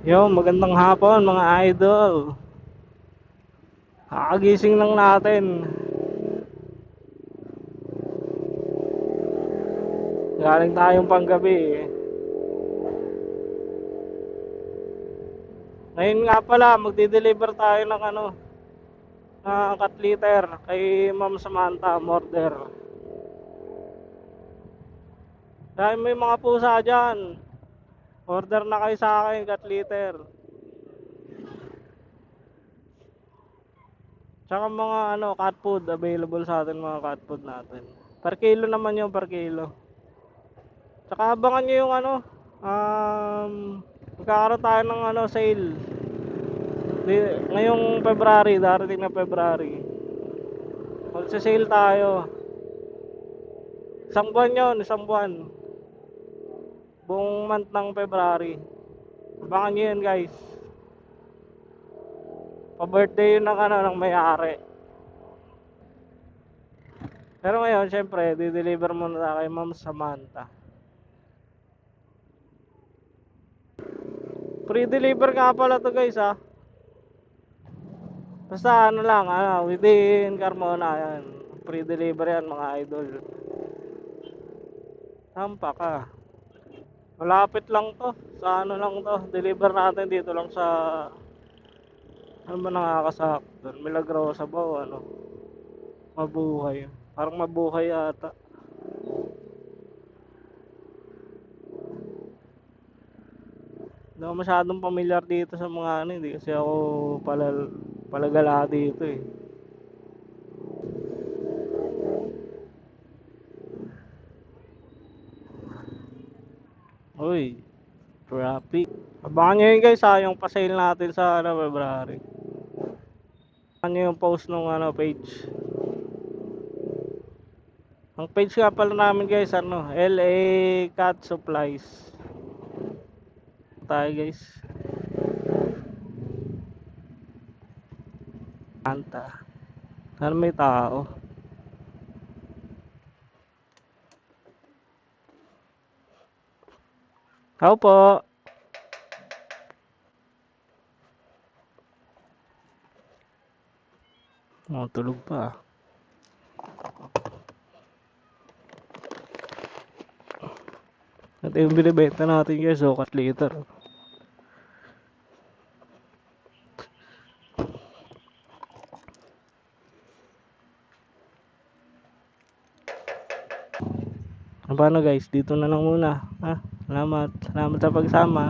Yo, magandang hapon mga idol. Kakagising lang natin. Galing tayong panggabi. Ngayon nga pala, magdi-deliver tayo ng cat litter kay Ma'am Samantha Morder. Dahil may mga pusa dyan. Order na kayo sa akin cat litter. Tsaka mga cat food available sa atin, mga cat food natin. Per kilo naman yung per kilo. Tsaka abangan nyo yung um, magkakaroon tayo ng sale. Ngayong February, darating na February. Magse-sale tayo. Isang buwan yun, isang buwan. Buong month ng February. Abangan nyo yun, guys. Pa-birthday yun ng may-ari. Pero ngayon, syempre, di-deliver muna na kay Ma'am Samantha. Free deliver nga pala to, guys, ha. Basta lang, within Carmona, yan. Free deliver yan, mga idol. Sampa ka. Malapit lang to. Sa lang to. Deliver natin dito lang sa ano ba nakakasakto? Milagrosa ba o Mabuhay. Parang mabuhay ata. Hindi ako masyadong pamilyar dito sa mga hindi kasi ako palagala dito eh. Uy, traffic. Abangan nyo yun guys yung pa-sale natin sa February. Abangan nyo yung post nung page. Ang page nga pala namin guys LA Cat Supplies. Tayo guys. Anta. Sana may tao. Tao po. Oh, tulog pa. Ito yung binibenta natin guys, cat litter. Paano guys, dito na lang muna. Salamat sa pagsama.